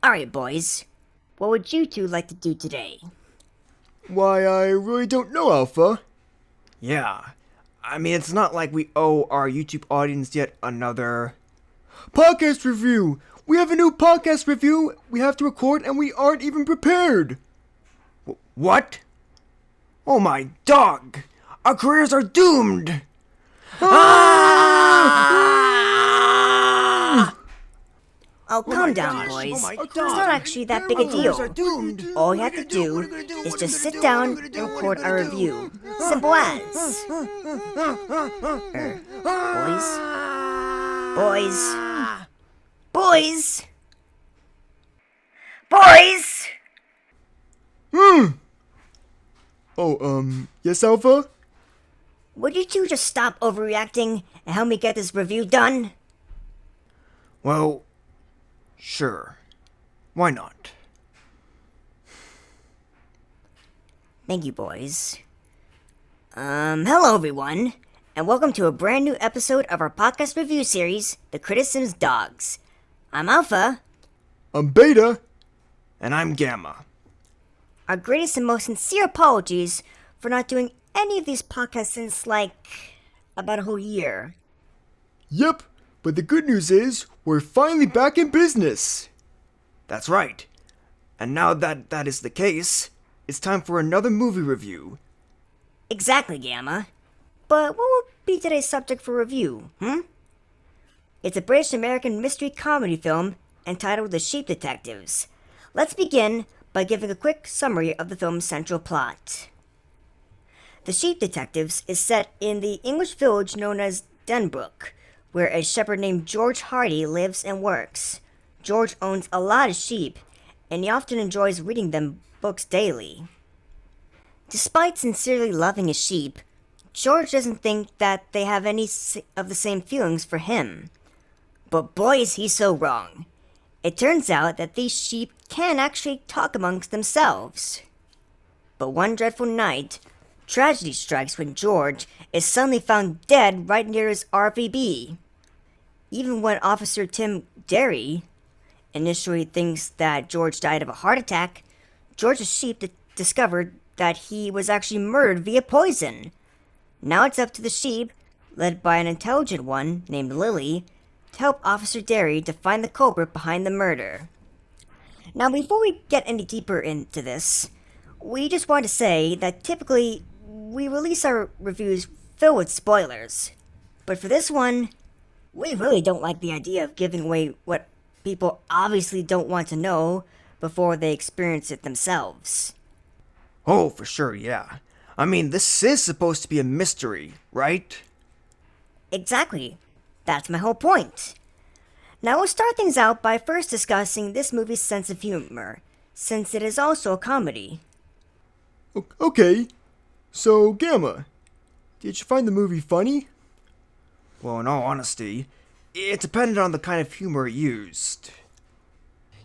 Alright, boys. What would you two like to do today? Why, I really don't know, Alpha. Yeah. I mean, it's not like we owe our YouTube audience yet another... Podcast review! We have a new podcast review we have to record and we aren't even prepared! What? Oh my dog! Our careers are doomed! Oh, calm down, boys. It's not actually that big a deal. All you have to do is just sit down and record a review. Simple as. Boys? Boys? Boys? Yes, Alpha? Would you two just stop overreacting and help me get this review done? Well, sure. Why not? Thank you, boys. Hello everyone, and welcome to a brand new episode of our podcast review series, The Critisims Dogs. I'm Alpha. I'm Beta. And I'm Gamma. Our greatest and most sincere apologies for not doing any of these podcasts since, about a whole year. Yep, but the good news is, we're finally back in business. That's right. And now that that is the case, it's time for another movie review. Exactly, Gamma. But what will be today's subject for review, It's a British-American mystery comedy film entitled The Sheep Detectives. Let's begin by giving a quick summary of the film's central plot. The Sheep Detectives is set in the English village known as Denbrook, where a shepherd named George Hardy lives and works. George owns a lot of sheep, and he often enjoys reading them books daily. Despite sincerely loving his sheep, George doesn't think that they have any of the same feelings for him. But boy is he so wrong. It turns out that these sheep can actually talk amongst themselves. But one dreadful night, tragedy strikes when George is suddenly found dead right near his RVB. Even when Officer Tim Derry initially thinks that George died of a heart attack, George's sheep discovered that he was actually murdered via poison. Now it's up to the sheep, led by an intelligent one named Lily, to help Officer Derry to find the culprit behind the murder. Now, before we get any deeper into this, we just want to say that typically we release our reviews filled with spoilers. But for this one, we really don't like the idea of giving away what people obviously don't want to know before they experience it themselves. Oh, for sure, yeah. I mean, this is supposed to be a mystery, right? Exactly. That's my whole point. Now we'll start things out by first discussing this movie's sense of humor, since it is also a comedy. Okay, so Gamma, did you find the movie funny? Well, in all honesty, it depended on the kind of humor used.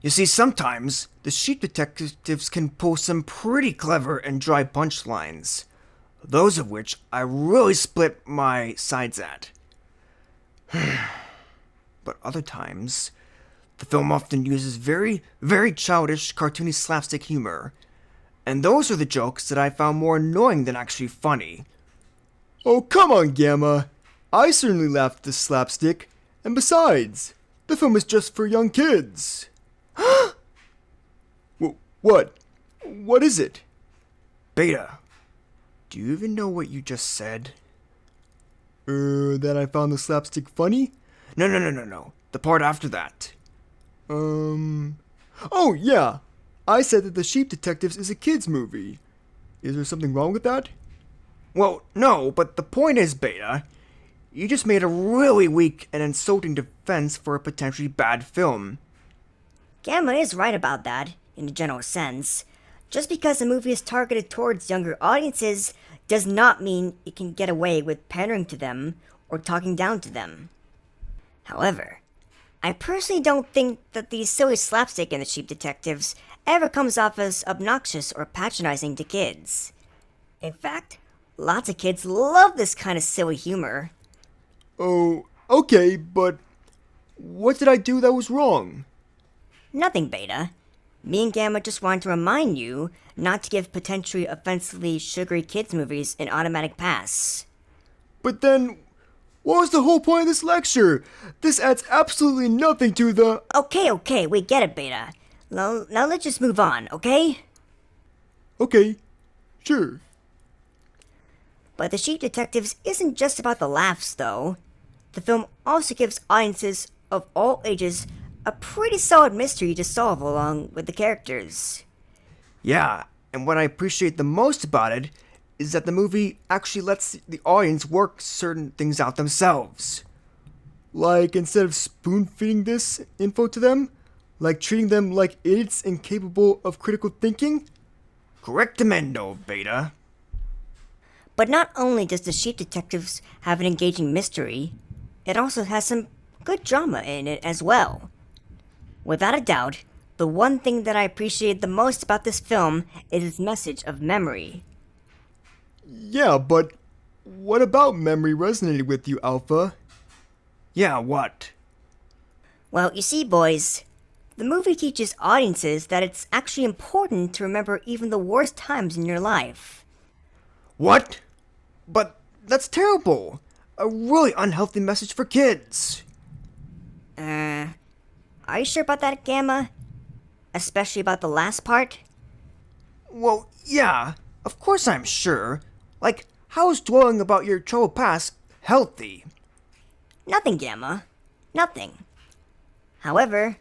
You see, sometimes the sheep detectives can pull some pretty clever and dry punchlines, those of which I really split my sides at. But other times, the film often uses very, very childish, cartoony slapstick humor, and those are the jokes that I found more annoying than actually funny. Oh, come on, Gamma. I certainly laughed at the slapstick, and besides, the film is just for young kids. What? What is it? Beta, do you even know what you just said? That I found the slapstick funny? No. The part after that. Oh, yeah. I said that The Sheep Detectives is a kid's movie. Is there something wrong with that? Well, no, but the point is, Beta, you just made a really weak and insulting defense for a potentially bad film. Gamma is right about that, in a general sense. Just because a movie is targeted towards younger audiences does not mean it can get away with pandering to them or talking down to them. However, I personally don't think that the silly slapstick in The Sheep Detectives ever comes off as obnoxious or patronizing to kids. In fact, lots of kids love this kind of silly humor. Oh, okay, but what did I do that was wrong? Nothing, Beta. Me and Gamma just wanted to remind you not to give potentially offensively sugary kids movies an automatic pass. But then, what was the whole point of this lecture? This adds absolutely nothing to the... Okay, we get it, Beta. Now let's just move on, okay? Okay, sure. But The Sheep Detectives isn't just about the laughs, though. The film also gives audiences of all ages a pretty solid mystery to solve along with the characters. Yeah, and what I appreciate the most about it is that the movie actually lets the audience work certain things out themselves. Like, instead of spoon-feeding this info to them, like treating them like idiots incapable of critical thinking? Correctamendo, Beta. But not only does The Sheep Detectives have an engaging mystery, it also has some good drama in it as well. Without a doubt, the one thing that I appreciate the most about this film is its message of memory. Yeah, but what about memory resonated with you, Alpha? Yeah, what? Well, you see, boys, the movie teaches audiences that it's actually important to remember even the worst times in your life. What? But that's terrible. A really unhealthy message for kids. Are you sure about that, Gamma? Especially about the last part? Well, yeah, of course I'm sure. Like, how is dwelling about your troubled past healthy? Nothing, Gamma. Nothing. However,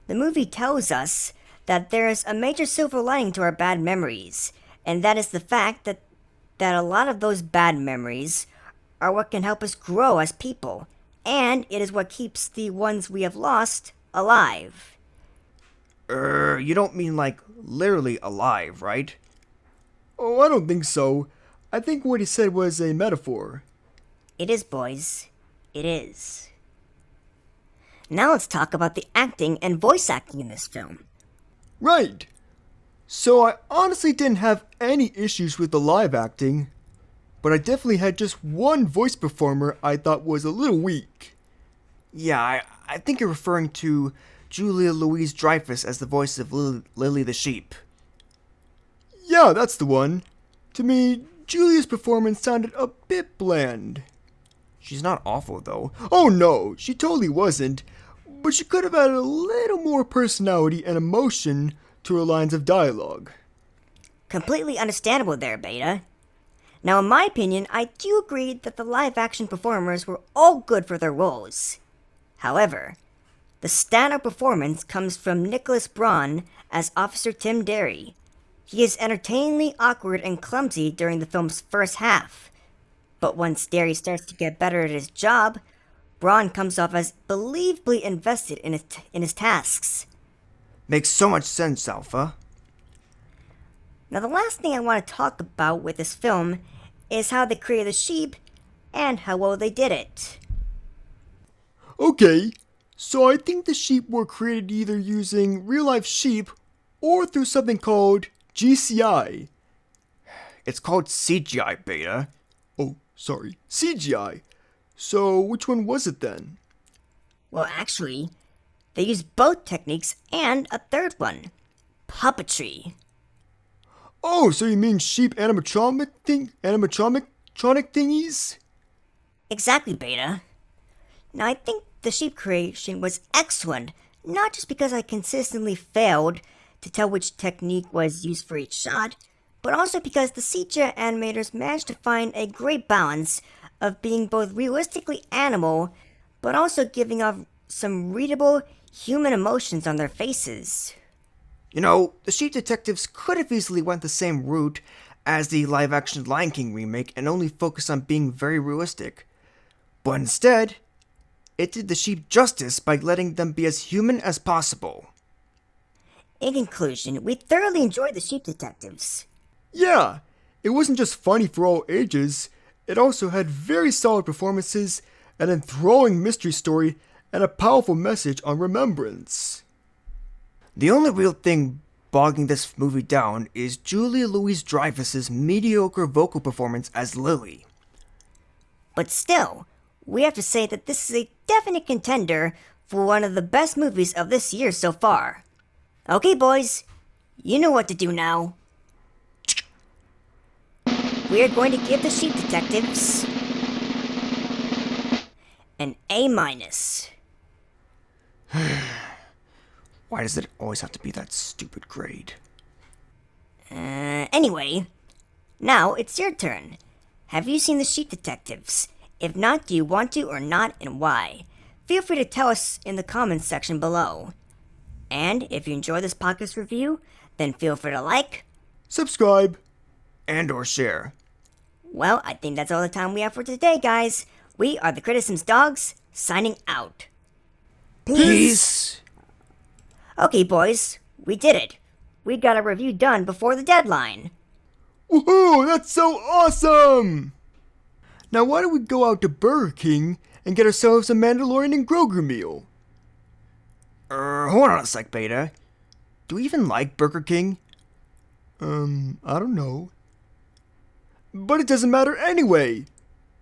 the movie tells us that there is a major silver lining to our bad memories, and that is the fact that a lot of those bad memories are what can help us grow as people, and it is what keeps the ones we have lost alive. You don't mean like literally alive, right? Oh, I don't think so. I think what he said was a metaphor. It is, boys. It is. Now let's talk about the acting and voice acting in this film. Right. So I honestly didn't have any issues with the live acting, but I definitely had just one voice performer I thought was a little weak. Yeah, I think you're referring to Julia Louise-Dreyfus as the voice of Lily the Sheep. Yeah, that's the one. To me, Julia's performance sounded a bit bland. She's not awful, though. Oh no, she totally wasn't, but she could have added a little more personality and emotion to her lines of dialogue. Completely understandable there, Beta. Now, in my opinion, I do agree that the live-action performers were all good for their roles. However, the standout performance comes from Nicholas Braun as Officer Tim Derry. He is entertainingly awkward and clumsy during the film's first half, but once Derry starts to get better at his job, Braun comes off as believably invested in his tasks. Makes so much sense, Alpha. Now, the last thing I want to talk about with this film is how they created the sheep and how well they did it. Okay, so I think the sheep were created either using real-life sheep or through something called GCI. It's called CGI, Beta. Oh, sorry, CGI. So which one was it then? Well, actually, they used both techniques and a third one, puppetry. Oh, so you mean sheep animatronic thingies? Exactly, Beta. Now, I think the sheep creation was excellent, not just because I consistently failed to tell which technique was used for each shot, but also because the CGI animators managed to find a great balance of being both realistically animal, but also giving off some readable human emotions on their faces. You know, the Sheep Detectives could have easily went the same route as the live-action Lion King remake and only focused on being very realistic. But instead, it did the sheep justice by letting them be as human as possible. In conclusion, we thoroughly enjoyed The Sheep Detectives. Yeah, it wasn't just funny for all ages, it also had very solid performances, an enthralling mystery story, and a powerful message on remembrance. The only real thing bogging this movie down is Julia Louise-Dreyfus's mediocre vocal performance as Lily. But still, we have to say that this is a definite contender for one of the best movies of this year so far. Okay, boys, you know what to do now. We are going to give the Sheep Detectives an A-. Why does it always have to be that stupid grade? Anyway, now it's your turn. Have you seen the Sheep Detectives? If not, do you want to or not, and why? Feel free to tell us in the comments section below. And if you enjoy this podcast review, then feel free to like. Subscribe. And or share. Well, I think that's all the time we have for today, guys. We are the Critisims dogs, signing out. Peace. Okay, boys, we did it. We got a review done before the deadline. Woohoo! That's so awesome! Now why don't we go out to Burger King and get ourselves a Mandalorian and Grogu meal? Hold on a sec, Beta. Do we even like Burger King? I don't know. But it doesn't matter anyway,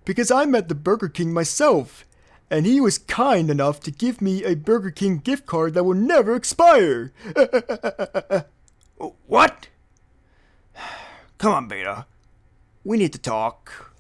because I met the Burger King myself, and he was kind enough to give me a Burger King gift card that will never expire. What? Come on, Beta. We need to talk.